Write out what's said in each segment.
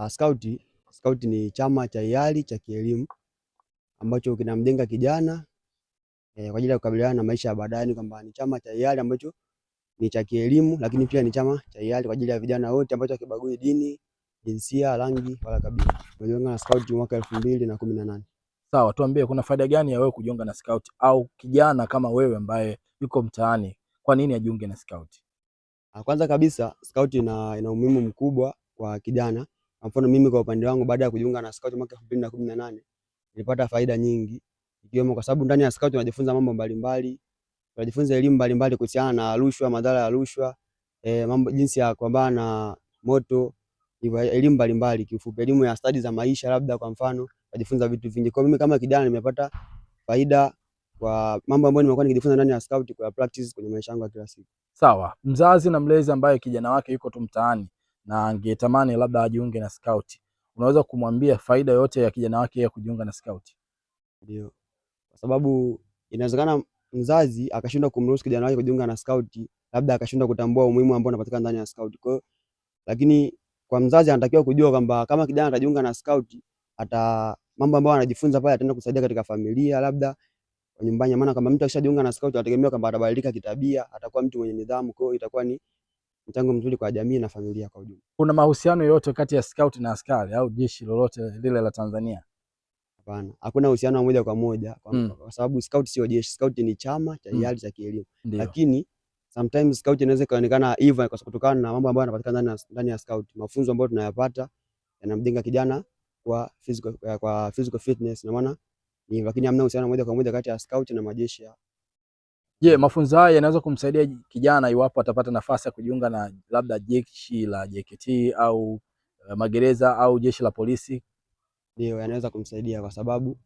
Scout ni chama cha hiari cha kielimu ambacho kinamjenga kijana kwa ajili ya kukabiliana na maisha ya baadaye, kwamba ni chama cha hiari ambacho ni cha kielimu, lakini pia ni chama cha hiari kwa ajili ya vijana wote ambacho hakibagui dini, jinsia, rangi wala kabila. Tumejiunga na Scout mwaka 2018. Sawa, tuambie kuna faida gani ya wewe kujiunga na Scout, au kijana kama wewe ambaye yuko mtaani, kwa nini ajiunge na Scout? Kwanza kabisa Scout ina umuhimu mkubwa kwa kijana. Kwa mfano mimi kwa upande wangu, baada ya kujiunga na Scout mwaka 2018 nilipata faida nyingi, ikiwemo kwa sababu ndani ya Scout tunajifunza mambo mbalimbali, tunajifunza elimu mbalimbali kuhusiana na rushwa, madhara ya rushwa, mambo jinsi ya kupambana na moto, elimu mbalimbali. Kiufupi elimu ya stadi za maisha, labda kwa mfano tunajifunza vitu vingi. Kwa mimi kama kijana nimepata faida kwa mambo ambayo nimekuwa nikijifunza ndani ya Scout kwa practice kwenye maisha yangu ya kila siku. Sawa, mzazi na mlezi ambaye kijana wake yuko tu mtaani na angetamani labda ajiunge na Scout, unaweza kumwambia faida yote ya kijana wake ya kujiunga na Scout? Ndio. Kwa sababu inawezekana mzazi akashindwa kumruhusu kijana wake kujiunga na Scout, labda akashindwa kutambua umuhimu ambao unapatikana ndani ya Scout. Kwa hiyo lakini kwa mzazi anatakiwa kujua kwamba kama kijana atajiunga na Scout, mambo ambayo anajifunza pale ataenda kusaidia katika familia, labda kwa nyumbani. Maana kama mtu akishajiunga na Scout anategemea kwamba atabadilika kitabia, atakuwa mtu mwenye nidhamu, kwa hiyo itakuwa ni mchango mzuri kwa jamii na familia kwa ujumla. Kuna mahusiano yote kati ya Scout na askari au jeshi lolote lile la Tanzania? Hapana, hakuna uhusiano wa moja kwa moja kwa sababu Scout sio jeshi. Scout ni chama cha hiari cha kielimu, lakini sometimes Scout inaweza kuonekana hivyo kwa kutokana na mambo ambayo yanapatikana ndani ya Scout. Mafunzo ambayo tunayapata yanamjenga kijana kwa physical fitness, na maana ni, lakini hamna uhusiano moja kwa moja kati ya Scout na majeshi ya. Je, mafunzo haya yanaweza kumsaidia kijana iwapo atapata nafasi ya kujiunga na labda jeshi la JKT au magereza au jeshi la polisi? Ndio, yanaweza kumsaidia kwa sababu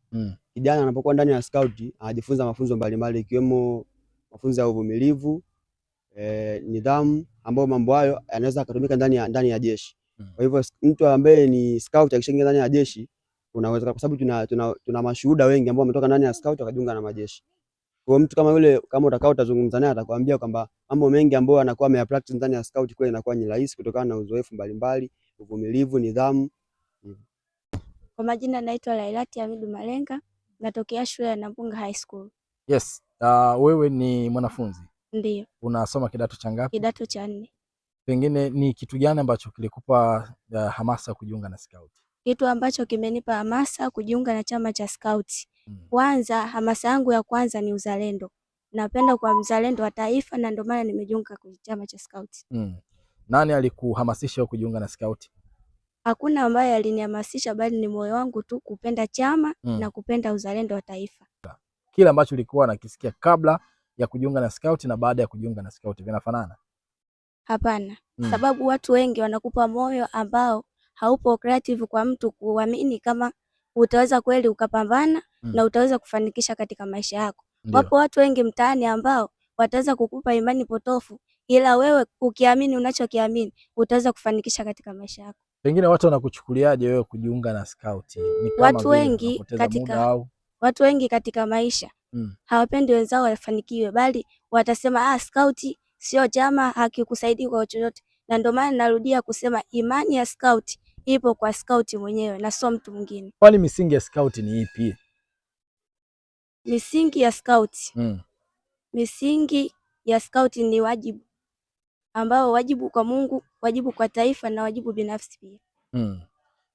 kijana anapokuwa ndani ya Scout anajifunza mafunzo mbalimbali, ikiwemo mafunzo ya uvumilivu, nidhamu, ambayo mambo hayo yanaweza kutumika ndani ya jeshi. Kwa hivyo mtu ambaye ni Scout akishaingia ndani ya jeshi, unaweza, kwa sababu tuna mashuhuda wengi ambao wametoka ndani ya Scout wakajiunga na majeshi. Kwa mtu kama yule, kama utazungumza naye, atakwambia kwamba mambo mengi ambayo anakuwa ameyapractice ndani ya Scout kule inakuwa ni rahisi kutokana na uzoefu mbalimbali, uvumilivu, nidhamu. Kwa majina naitwa Lailati Hamidu Malenga, natokea shule ya Nampunga High School. Yes. Wewe ni mwanafunzi? Ndio. Unasoma kidato cha ngapi? Kidato cha 4. Pengine ni kitu gani ambacho kilikupa hamasa kujiunga na Scout? Kitu ambacho kimenipa hamasa kujiunga na chama cha Scout, kwanza hamasa yangu ya kwanza ni uzalendo. Napenda kwa mzalendo wa taifa, na ndio maana nimejiunga kwa chama cha Scout. Nani alikuhamasisha kujiunga na Scout? Hakuna ambaye alinihamasisha, bali ni moyo wangu tu kupenda chama na kupenda uzalendo wa taifa. Kile ambacho ulikuwa nakisikia kabla ya kujiunga na Scout na baada ya kujiunga na Scout vinafanana? Hapana. Sababu watu wengi wanakupa moyo ambao haupo creative kwa mtu kuamini kama utaweza kweli ukapambana na utaweza kufanikisha katika maisha yako. Wapo watu wengi mtaani ambao wataweza kukupa imani potofu, ila wewe ukiamini unachokiamini utaweza kufanikisha katika maisha yako. Pengine watu wanakuchukuliaje wewe kujiunga na Scout? Ni kama watu wengi katika maisha hawapendi wenzao wafanikiwe, bali watasema Scout sio chama, hakikusaidia kwa chochote. Na ndio maana narudia kusema imani ya Scout ipo kwa Scout mwenyewe na sio mtu mwingine. Kwani misingi ya Scout ni ipi? Misingi ya Scout misingi ya Scout ni wajibu, ambao wajibu kwa Mungu, wajibu kwa taifa na wajibu binafsi pia.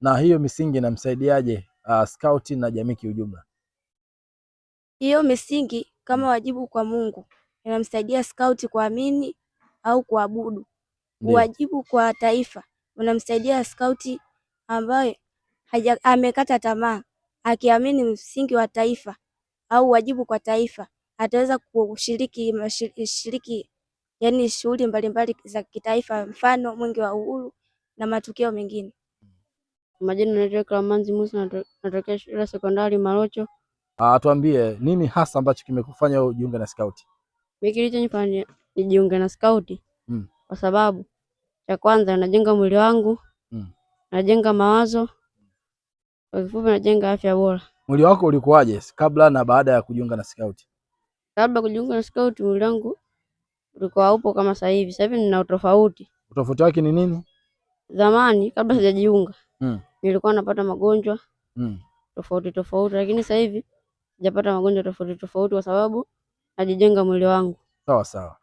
Na hiyo misingi inamsaidiaje Scout na jamii kiujumla? Hiyo misingi kama wajibu kwa Mungu inamsaidia Scout kuamini au kuabudu. Wajibu kwa taifa unamsaidia Scout ambaye amekata tamaa, akiamini msingi wa taifa au wajibu kwa taifa, ataweza kushiriki yani shughuli mbalimbali za kitaifa, mfano mwingi wa uhuru na matukio mengine. Majina naitwa Klamanzi Musa, natokea shule ya sekondari Marocho. Tuambie nini hasa ambacho kimekufanya ujiunge na Scout? Mimi kilichonifanya nijiunge na Scout kwa sababu cha kwanza najenga mwili wangu, najenga mawazo, kwa kifupi najenga afya bora. Mwili wako ulikuwaje kabla na baada ya kujiunga na Scout? Kabla kujiunga na Scout mwili wangu ulikuwa upo kama sasa hivi. Sasa hivi nina utofauti. Utofauti wake ni nini? Zamani kabla sijajiunga nilikuwa napata magonjwa tofauti tofauti, lakini sasa hivi sijapata magonjwa tofauti tofauti kwa sababu najijenga mwili wangu. Sawa sawa.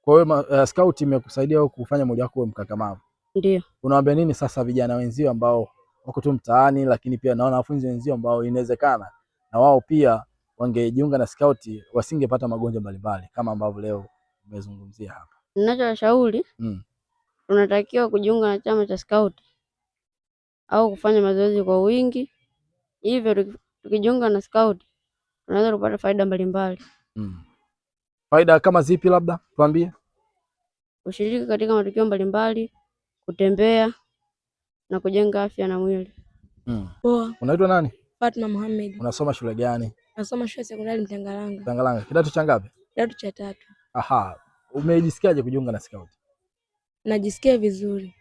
Kwa hiyo scout imekusaidia wewe kufanya mwili wako mkakamavu. Ndio. Unawaambia nini sasa vijana wenzio ambao wako tu mtaani, lakini pia na wanafunzi wenzio ambao inawezekana na wao pia wangejiunga na scout wasingepata magonjwa mbalimbali kama ambavyo leo umezungumzia hapa? Ninachoshauri, tunatakiwa kujiunga na chama cha scout au kufanya mazoezi kwa wingi. Hivyo tukijiunga na scout tunaweza kupata faida mbalimbali. Faida kama zipi labda tuambie? Kushiriki katika matukio mbalimbali, kutembea na kujenga afya na mwili. Poa. Unaitwa nani? Fatma Mohamed. Unasoma shule gani? Nasoma shule sekondari Mtangalanga. Mtangalanga. Kidato cha ngapi? Kidato cha 3. Aha. Umejisikiaje kujiunga na scout? Najisikia vizuri.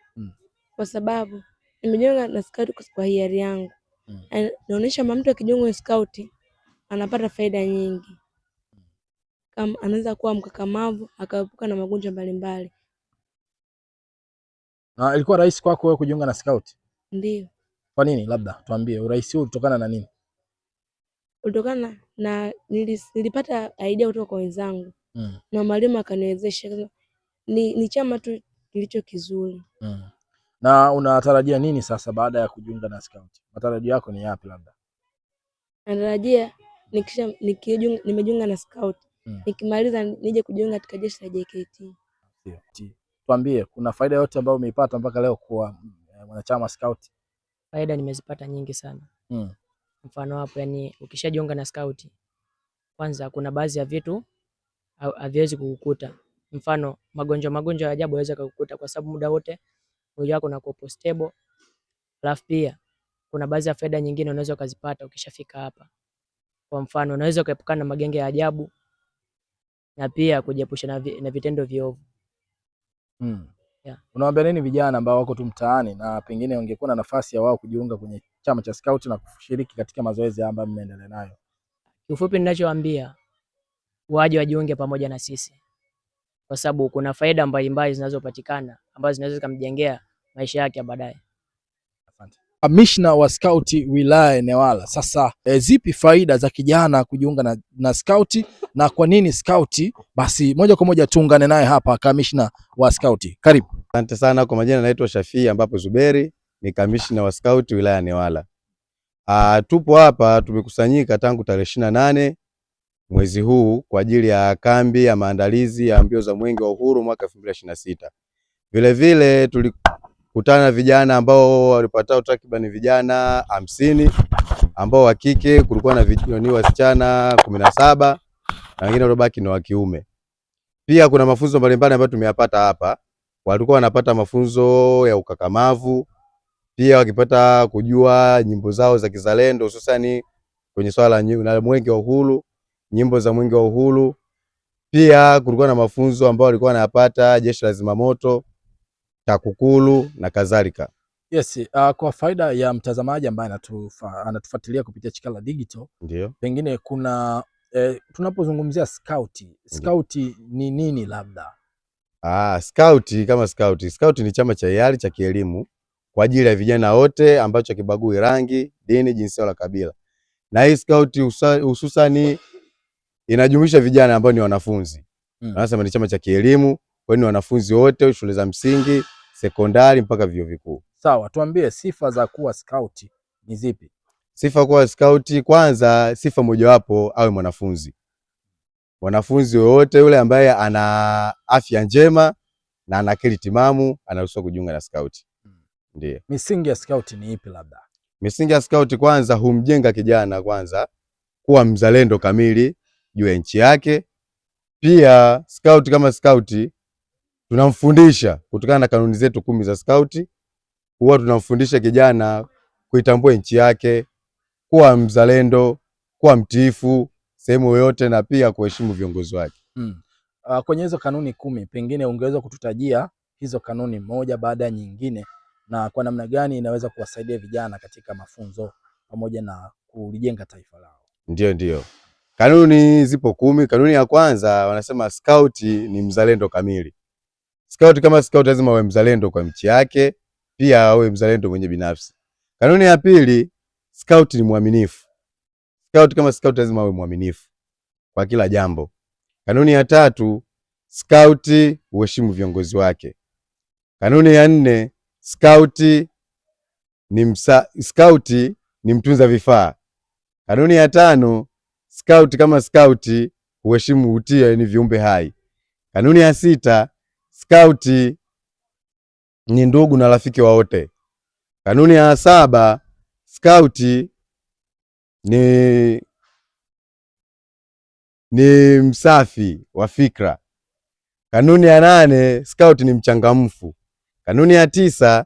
Kwa sababu nimejiunga na scout kwa hiari yangu. Naonyesha mtu akijiunga na scout anapata faida nyingi. Kama anaweza kuwa mkakamavu, akaepuka na magonjwa mbalimbali. Na ilikuwa rahisi kwako wewe kujiunga na scout? Ndio. Kwa nini labda? Tuambie, urahisi huu utokana na nini? Utokana na nilipata idea kutoka kwa wenzangu. Na mwalimu akaniwezesha. Ni chama tu kilicho kizuri. Na unatarajia nini sasa baada ya kujiunga na scout? Matarajio yako ni yapi labda? Natarajia nimejiunga na scout. Nikimaliza nije kujiunga katika jeshi la JKT. Tuambie, kuna faida yote ambayo umeipata mpaka leo kuwa mwanachama scout? Faida nimezipata nyingi sana. Mfano hapo, yani ukishajiunga na scout, kwanza kuna baadhi ya vitu haviwezi kukukuta. Mfano magonjwa ya ajabu yaweza kukukuta kwa sababu muda wote mwili wako unakuwa stable. Alafu pia kuna baadhi ya faida nyingine unaweza ukazipata ukishafika hapa. Kwa mfano unaweza kuepukana na magenge ya ajabu na pia kujiepusha na vitendo viovu. Unawaambia nini vijana ambao wako tu mtaani na pengine wangekuwa na nafasi ya wao kujiunga kwenye chama cha scout na kushiriki katika mazoezi ambayo mnaendelea nayo? Kiufupi ninachowaambia, waje wajiunge pamoja na sisi, kwa sababu kuna faida mbalimbali zinazopatikana ambazo zinaweza kumjengea maisha yake ya baadaye. Asante. Kamishna wa scout wilaya Newala, sasa zipi faida za kijana kujiunga na scout na kwa nini scout? Basi moja kwa moja tuungane naye hapa, kamishna wa scout. Karibu. Asante sana. Kwa majina naitwa Shafii ambapo Zuberi, ni kamishna wa scout wilaya Newala. Tupo hapa tumekusanyika tangu tarehe 28 mwezi huu kwa ajili ya kambi ya maandalizi ya mbio za Mwenge wa Uhuru mwaka 2026. Vile vile tulikutana na vijana ambao walipatao takriban vijana 50 ambao wa kike, kulikuwa na wasichana 17 na wengine waliobaki ni wa kiume. Pia kuna mafunzo mbalimbali ambayo tumeyapata hapa. Walikuwa wanapata mafunzo ya ukakamavu, pia wakipata kujua nyimbo zao za kizalendo, hususani kwenye swala la Mwenge wa Uhuru, nyimbo za Mwenge wa Uhuru. Pia kulikuwa na mafunzo ambao walikuwa wanapata jeshi la zimamoto, TAKUKURU na kadhalika. Yes, kwa faida ya mtazamaji ambaye anatufuatilia kupitia Chikala Digital, ndio pengine kuna tunapozungumzia scout ni nini labda? Scout ni chama cha hiari cha kielimu kwa ajili ya vijana wote ambacho kibagui rangi, dini, jinsia wala kabila. Na hii scout hususani inajumuisha vijana ambao ni wanafunzi. Wanasema ni chama cha kielimu, kwa ni wanafunzi wote shule za msingi, sekondari mpaka vyuo vikuu. Sawa, tuambie sifa za kuwa scout ni zipi? Sifa kuwa scout, kwanza sifa mojawapo awe mwanafunzi. Mwanafunzi wote yule ambaye ana afya njema na ana akili timamu anaruhusiwa kujiunga na scout. Ndiyo. Misingi ya scout ni ipi labda? Misingi ya scout kwanza humjenga kijana kwanza kuwa mzalendo kamili juu ya nchi yake. Pia scout kama scout tunamfundisha kutokana na kanuni zetu 10 za scout, huwa tunamfundisha kijana kuitambua nchi yake, kuwa mzalendo, kuwa mtiifu sehemu yoyote na pia kuheshimu viongozi wake. Kwenye hizo kanuni 10 pengine ungeweza kututajia hizo kanuni moja baada ya nyingine na kwa namna gani inaweza kuwasaidia vijana katika mafunzo pamoja na kulijenga taifa lao? Ndio. Kanuni zipo 10. Kanuni ya kwanza wanasema scout ni mzalendo kamili. Scout kama scout lazima awe mzalendo kwa nchi yake, pia awe mzalendo mwenye binafsi. Kanuni ya pili, scout ni mwaminifu. Scout kama scout lazima awe mwaminifu kwa kila jambo. Kanuni ya tatu, scout uheshimu viongozi wake. Kanuni ya nne, scout ni mtunza vifaa. Kanuni ya tano, scout kama scout uheshimu utia, yani viumbe hai. Kanuni ya sita, scout ni ndugu na rafiki wa wote. Kanuni ya saba, scout ni msafi wa fikra. Kanuni ya nane, scout ni mchangamfu. Kanuni ya tisa,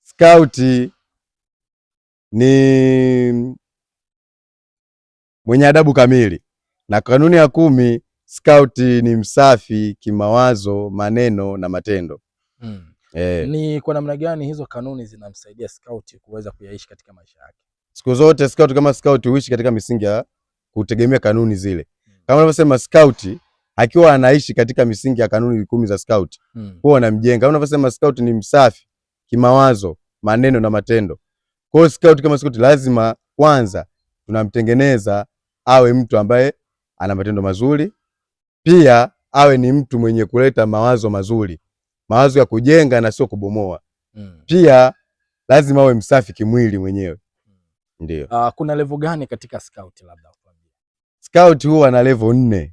scout ni mwenye adabu kamili. Na kanuni ya 10, scout ni msafi kimawazo, maneno na matendo. Ni kwa namna gani hizo kanuni zinamsaidia scout kuweza kuyaishi katika maisha yake? Siku zote scout kama scout huishi katika misingi ya kutegemea kanuni zile. Kama unavyosema scout akiwa anaishi katika misingi ya kanuni 10 za scout, huwa anamjenga. Kama unavyosema scout ni msafi kimawazo, maneno na matendo. Kwa hiyo scout kama scout lazima kwanza tunamtengeneza awe mtu ambaye ana matendo mazuri, pia awe ni mtu mwenye kuleta mawazo mazuri, mawazo ya kujenga na sio kubomoa. Pia lazima awe msafi kimwili mwenyewe. Ndio. Kuna level gani katika scout labda? Scout huwa na level 4.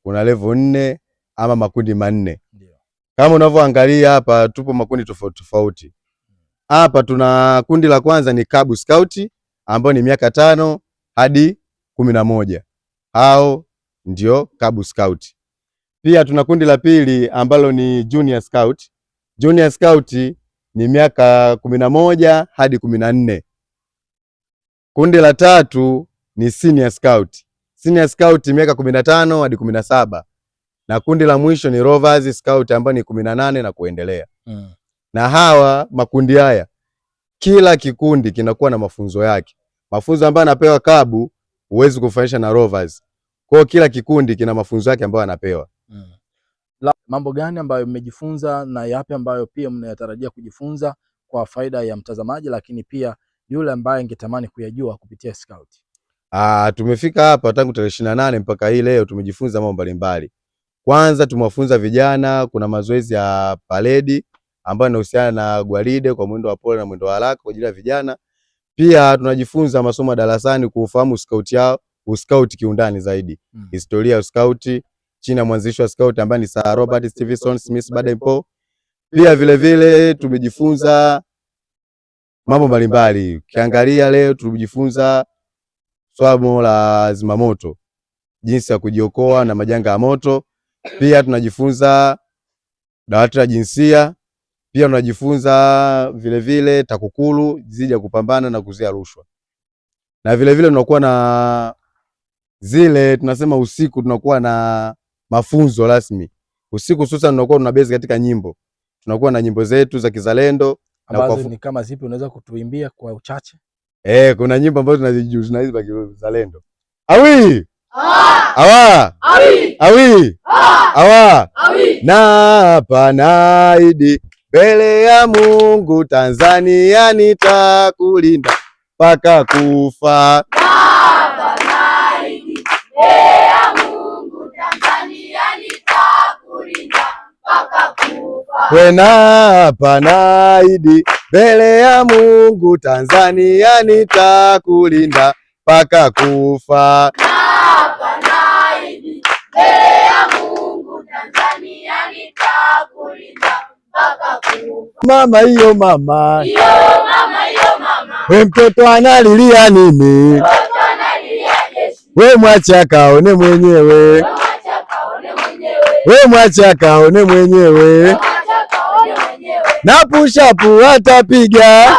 Kuna level 4 ama makundi manne. Ndio. Kama unavyoangalia hapa tupo makundi tofauti tofauti. Hapa tuna kundi la kwanza ni Cub Scout ambao ni miaka 5 hadi 11. Hao ndio Cub Scout. Pia tuna kundi la pili ambalo ni Junior Scout. Junior Scout ni miaka 11 hadi 14. Kundi la tatu ni Senior Scout. Senior Scout miaka 15 hadi 17. Na kundi la mwisho ni Rovers Scout ambao ni 18 na kuendelea. Na hawa makundi haya kila kikundi kinakuwa na mafunzo yake. Mafunzo ambayo anapewa Cub huwezi kufanisha na Rovers. Kwa hiyo kila kikundi kina mafunzo yake ambayo anapewa. Mambo gani ambayo mmejifunza na yapi ambayo pia mnayatarajia kujifunza kwa faida ya mtazamaji, lakini pia yule ambaye angetamani kuyajua kupitia scout? Tumefika hapa tangu tarehe 28 mpaka hii leo tumejifunza mambo mbalimbali. Kwanza tumewafunza vijana, kuna mazoezi ya paredi ambayo yanahusiana na gwaride kwa mwendo wa pole na mwendo wa haraka kwa ajili ya vijana. Pia tunajifunza masomo darasani kufahamu scout yao, uscout kiundani zaidi. Historia ya scout chini ya mwanzilishi wa scout ambaye ni Sir Robert Stevenson Smith Baden-Powell. Pia vile vile tumejifunza mambo mbalimbali. Ukiangalia leo tumejifunza somo la zimamoto, jinsi ya kujiokoa na majanga ya moto. Pia tunajifunza dawati la jinsia. Pia tunajifunza vile vile TAKUKURU zidi ya kupambana na kuzuia rushwa. Na vile vile tunakuwa na zile tunasema usiku tunakuwa na mafunzo rasmi. Usiku sasa tunakuwa tuna base katika nyimbo. Tunakuwa na nyimbo zetu za kizalendo ambazo ni kama zipi, unaweza kutuimbia kwa uchache? Kuna nyimbo ambazo tunazijua hizi za kizalendo. Awi! Awa! Awi! Awa! Na panaidi mbele ya Mungu Tanzania nitakulinda mpaka kufa. Wena panaidi mbele ya Mungu Tanzania nitakulinda mpaka kufa. Mama iyo mama, we mtoto analilia nini? We mwacha kaone mwenyewe, we mwacha kaone mwenyewe. Na pushapu atapiga,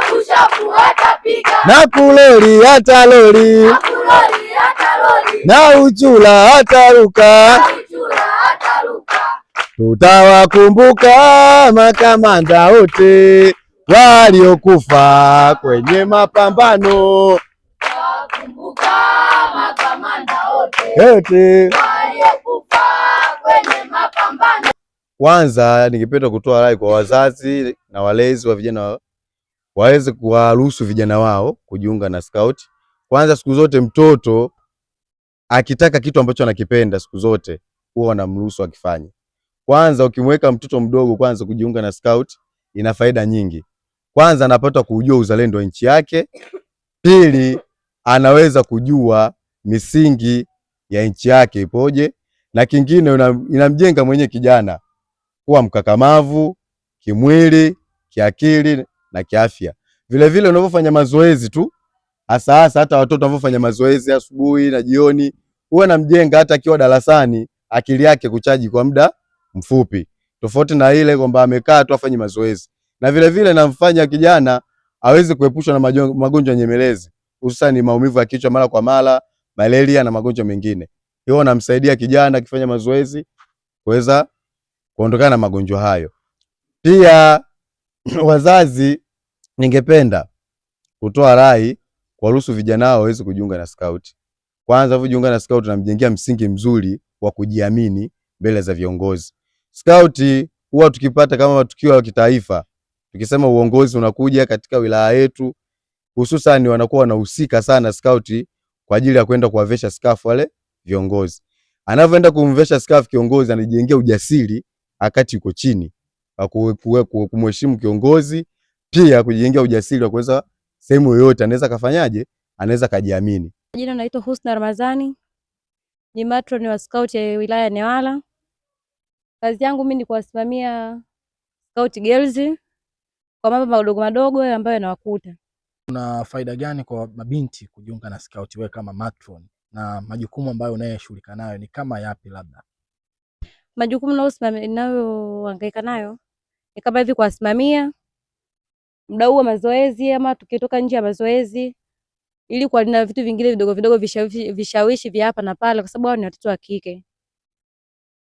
na kulori atalori, na uchula ataruka. Tutawakumbuka makamanda wote waliokufa kwenye mapambano. Kwanza ningependa kutoa rai kwa wazazi na walezi wa vijana waweze kuwaruhusu vijana wao kujiunga na scout. Kwanza siku zote mtoto akitaka kitu ambacho anakipenda siku zote huwa wanamruhusu akifanye. Kwanza ukimweka mtoto mdogo kwanza kujiunga na scout ina faida nyingi. Kwanza anapata kujua uzalendo wa nchi yake. Pili, anaweza kujua misingi ya nchi yake ipoje, na kingine inamjenga mwenye kijana kuwa mkakamavu kimwili, kiakili na kiafya. Vile vile unapofanya mazoezi tu, hasa hata watoto wanapofanya mazoezi asubuhi na jioni, huwa namjenga hata akiwa darasani akili yake kuchaji kwa muda mfupi, tofauti na ile kwamba amekaa tu afanye mazoezi. Na vile vile namfanya kijana aweze kuepushwa na magonjwa nyemelezi, hususan maumivu ya kichwa mara kwa mara, malaria na magonjwa mengine. Hiyo namsaidia kijana akifanya mazoezi kuweza kuondokana na magonjwa hayo. Pia wazazi, ningependa kutoa rai kuwaruhusu vijana wao waweze kujiunga na scout. Kwanza kujiunga na scout tunamjengea msingi mzuri wa kujiamini mbele za viongozi. Scout huwa tukipata kama matukio ya kitaifa, tukisema uongozi unakuja katika wilaya yetu, hususan wanakuwa wanahusika sana scout kwa ajili ya kwenda kuwavesha scarf wale viongozi. Anavyoenda kumvesha scarf kiongozi, anajengea ujasiri akati yuko chini, kumheshimu kiongozi, pia kujengea ujasiri wa kuweza sehemu yoyote anaweza kafanyaje, anaweza kajiamini. Jina naitwa Husna Ramadhani, ni matron wa scout ya wilaya ya Newala. Kazi yangu mimi ni kuwasimamia scout girls kwa mambo madogo madogo ambayo yanawakuta. Kuna faida gani kwa mabinti kujiunga na scout wewe kama matron, na majukumu ambayo unayoshughulika nayo ni kama yapi? Labda majukumu ninayohangaika nayo ni kama hivi, kuwasimamia muda huo mazoezi, ama tukitoka nje ya mazoezi, ili kualinda vitu vingine vidogo vidogo vishawishi vya hapa na pale, kwa sababu hao ni watoto wa kike.